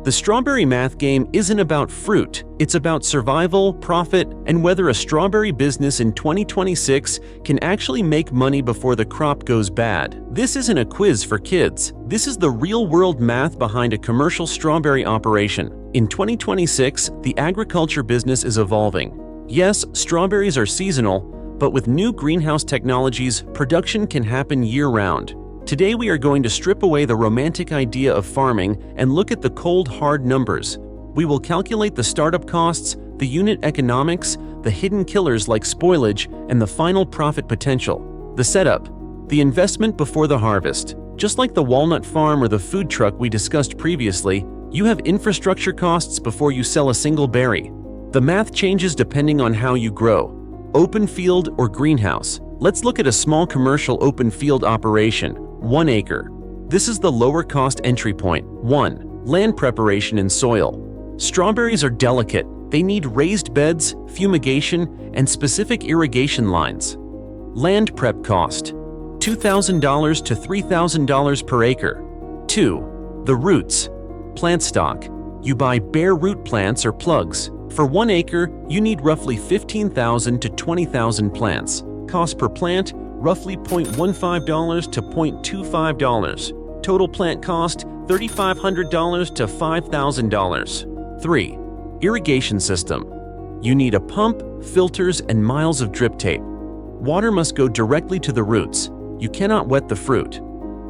The strawberry math game isn't about fruit, it's about survival, profit, and whether a strawberry business in 2026 can actually make money before the crop goes bad. This isn't a quiz for kids. This is the real-world math behind a commercial strawberry operation. In 2026, the agriculture business is evolving. Yes, strawberries are seasonal, but with new greenhouse technologies, production can happen year-round. Today we are going to strip away the romantic idea of farming and look at the cold, hard numbers. We will calculate the startup costs, the unit economics, the hidden killers like spoilage, and the final profit potential. The setup, the investment before the harvest. Just like the walnut farm or the food truck we discussed previously, you have infrastructure costs before you sell a single berry. The math changes depending on how you grow. Open field or greenhouse. Let's look at a small commercial open field operation. 1 acre. This is the lower cost entry point. 1. Land preparation and soil. Strawberries are delicate. They need raised beds, fumigation, and specific irrigation lines. Land prep cost: $2,000 to $3,000 per acre. 2. The roots. Plant stock. You buy bare root plants or plugs. For 1 acre, you need roughly 15,000 to 20,000 plants. Cost per plant, roughly $0.15 to $0.25. Total plant cost, $3,500 to $5,000. 3. Irrigation system. You need a pump, filters, and miles of drip tape. Water must go directly to the roots. You cannot wet the fruit.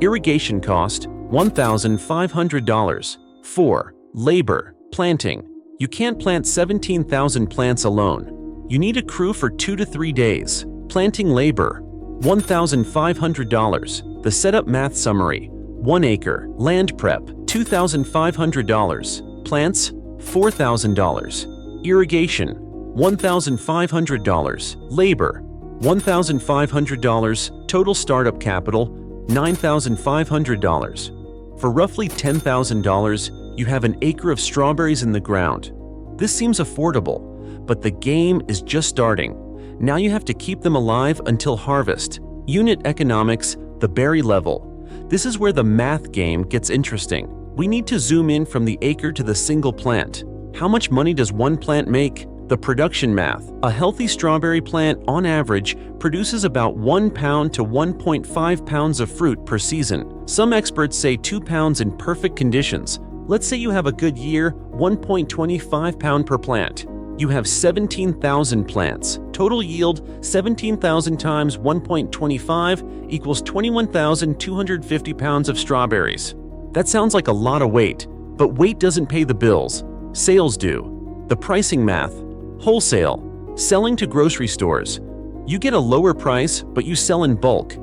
Irrigation cost, $1,500. 4. Labor. Planting. You can't plant 17,000 plants alone. You need a crew for 2 to 3 days. Planting labor, $1,500. The setup math summary: 1 acre, land prep, $2,500. Plants, $4,000. Irrigation, $1,500. Labor, $1,500. Total startup capital, $9,500. For roughly $10,000, you have an acre of strawberries in the ground. This seems affordable, but the game is just starting. Now you have to keep them alive until harvest. Unit economics, the berry level. This is where the math game gets interesting. We need to zoom in from the acre to the single plant. How much money does one plant make? The production math. A healthy strawberry plant, on average, produces about 1 pound to 1.5 pounds of fruit per season. Some experts say 2 pounds in perfect conditions. Let's say you have a good year, 1.25 pound per plant. You have 17,000 plants. Total yield, 17,000 times 1.25 equals 21,250 pounds of strawberries. That sounds like a lot of weight, but weight doesn't pay the bills. Sales do. The pricing math. Wholesale. Selling to grocery stores. You get a lower price, but you sell in bulk.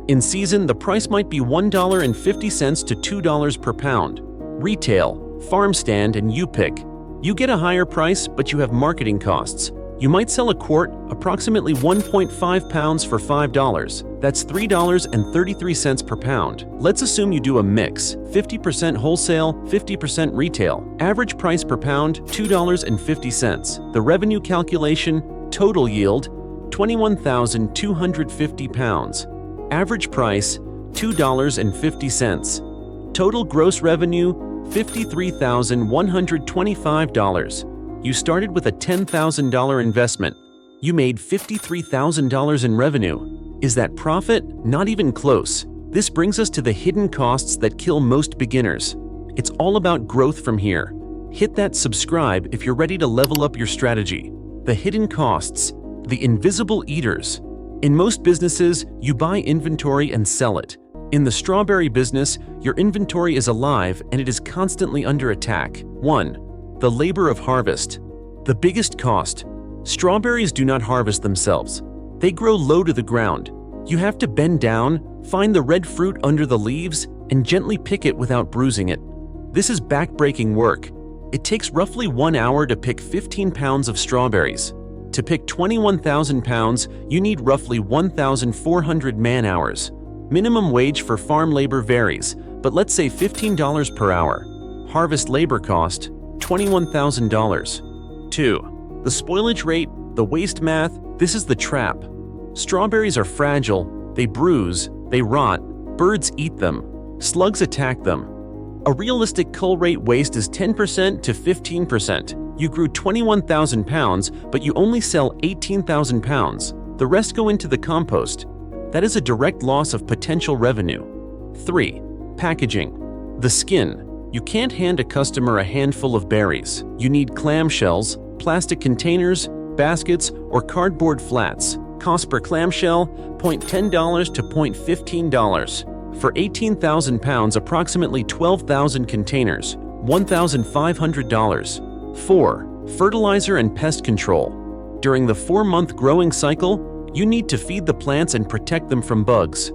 In season, the price might be $1.50 to $2 per pound. Retail. Farm stand and you pick. You get a higher price, but you have marketing costs. You might sell a quart, approximately 1.5 pounds for $5. That's $3.33 per pound. Let's assume you do a mix, 50% wholesale, 50% retail. Average price per pound, $2.50. The revenue calculation, total yield, 21,250 pounds. Average price, $2.50. Total gross revenue, $53,125. You started with a $10,000 investment. You made $53,000 in revenue. Is that profit? Not even close. This brings us to the hidden costs that kill most beginners. It's all about growth from here. Hit that subscribe if you're ready to level up your strategy. The hidden costs, the invisible eaters. In most businesses, you buy inventory and sell it. In the strawberry business, your inventory is alive and it is constantly under attack. 1. The labor of harvest. The biggest cost. Strawberries do not harvest themselves. They grow low to the ground. You have to bend down, find the red fruit under the leaves, and gently pick it without bruising it. This is back-breaking work. It takes roughly 1 hour to pick 15 pounds of strawberries. To pick 21,000 pounds, you need roughly 1,400 man-hours. Minimum wage for farm labor varies, but let's say $15 per hour. Harvest labor cost, $21,000. 2. The spoilage rate, the waste math, this is the trap. Strawberries are fragile, they bruise, they rot, birds eat them, slugs attack them. A realistic cull rate waste is 10% to 15%. You grew 21,000 pounds, but you only sell 18,000 pounds. The rest go into the compost. That is a direct loss of potential revenue. 3. Packaging. The skin. You can't hand a customer a handful of berries. You need clamshells, plastic containers, baskets, or cardboard flats. Cost per clamshell, $0.10 to $0.15. For 18,000 pounds, approximately 12,000 containers, $1,500. 4. Fertilizer and pest control. During the 4-month growing cycle, you need to feed the plants and protect them from bugs.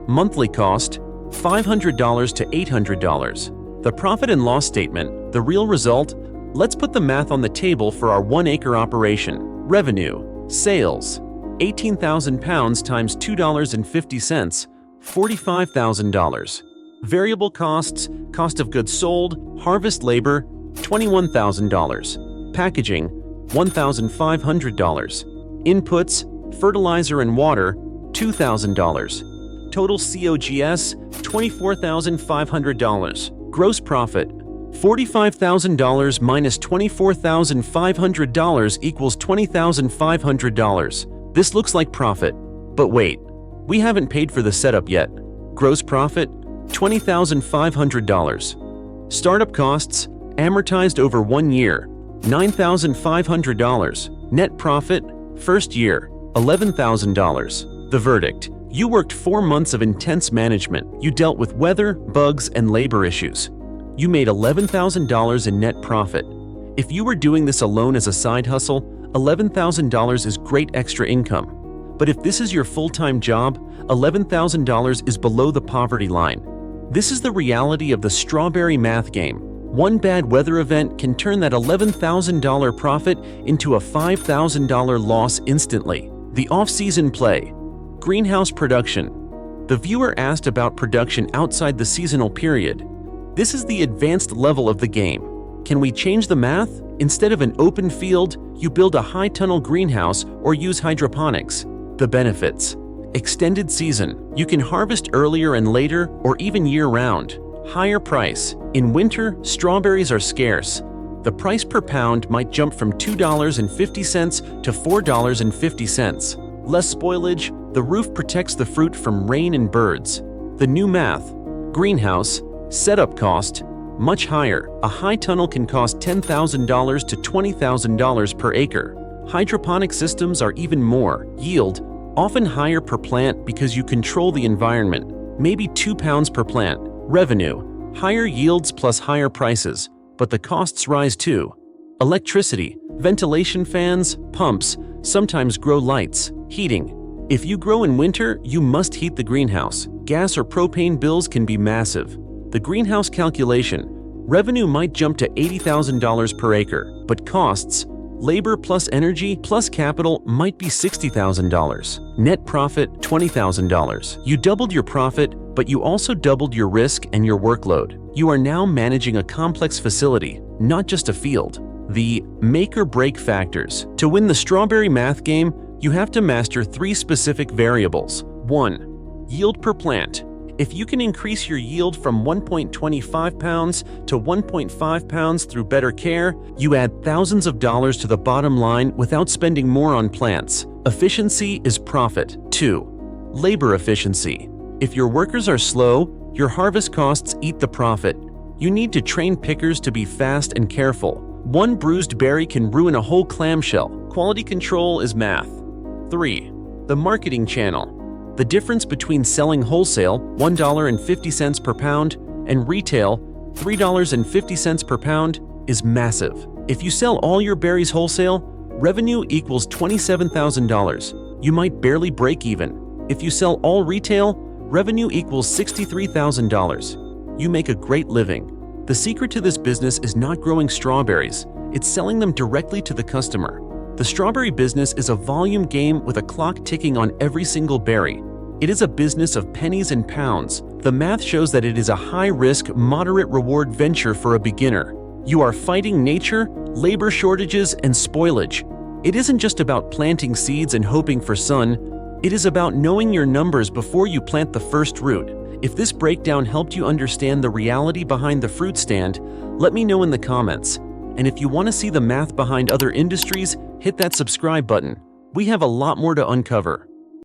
Monthly cost, $500 to $800. The profit and loss statement, the real result. Let's put the math on the table for our 1-acre operation. Revenue, sales, 18,000 pounds times $2.50, $45,000. Variable costs, cost of goods sold, harvest labor, $21,000. Packaging, $1,500. Inputs, fertilizer and water, $2,000. Total COGS, $24,500. Gross profit, $45,000 minus $24,500 equals $20,500. This looks like profit. But wait, we haven't paid for the setup yet. Gross profit, $20,500. Startup costs, amortized over 1 year, $9,500. Net profit, first year, $11,000. The verdict: you worked 4 months of intense management. You dealt with weather, bugs, and labor issues. You made $11,000 in net profit. If you were doing this alone as a side hustle, $11,000 is great extra income. But if this is your full-time job, $11,000 is below the poverty line. This is the reality of the strawberry math game. One bad weather event can turn that $11,000 profit into a $5,000 loss instantly. The off-season play. Greenhouse production. The viewer asked about production outside the seasonal period. This is the advanced level of the game. Can we change the math? Instead of an open field, you build a high-tunnel greenhouse or use hydroponics. The benefits. Extended season. You can harvest earlier and later, or even year-round. Higher price. In winter, strawberries are scarce. The price per pound might jump from $2.50 to $4.50. Less spoilage. The roof protects the fruit from rain and birds. The new math. Greenhouse. Setup cost. Much higher. A high tunnel can cost $10,000 to $20,000 per acre. Hydroponic systems are even more. Yield. Often higher per plant because you control the environment. Maybe 2 pounds per plant. Revenue. Higher yields plus higher prices. But the costs rise too. Electricity. Ventilation fans, pumps, sometimes grow lights. Heating. If you grow in winter, you must heat the greenhouse. Gas or propane bills can be massive. The greenhouse calculation. Revenue might jump to $80,000 per acre, but costs, labor plus energy plus capital, might be $60,000. Net profit, $20,000. You doubled your profit, but you also doubled your risk and your workload. You are now managing a complex facility, not just a field. The make or break factors. To win the strawberry math game, you have to master 3 specific variables. 1. Yield per plant. If you can increase your yield from 1.25 pounds to 1.5 pounds through better care, you add thousands of dollars to the bottom line without spending more on plants. Efficiency is profit. 2. Labor efficiency. If your workers are slow, your harvest costs eat the profit. You need to train pickers to be fast and careful. One bruised berry can ruin a whole clamshell. Quality control is math. 3. The marketing channel. The difference between selling wholesale, $1.50 per pound, and retail, $3.50 per pound, is massive. If you sell all your berries wholesale, revenue equals $27,000. You might barely break even. If you sell all retail, revenue equals $63,000. You make a great living. The secret to this business is not growing strawberries, it's selling them directly to the customer. The strawberry business is a volume game with a clock ticking on every single berry. It is a business of pennies and pounds. The math shows that it is a high-risk, moderate-reward venture for a beginner. You are fighting nature, labor shortages, and spoilage. It isn't just about planting seeds and hoping for sun. It is about knowing your numbers before you plant the first root. If this breakdown helped you understand the reality behind the fruit stand, let me know in the comments. And if you want to see the math behind other industries, hit that subscribe button. We have a lot more to uncover.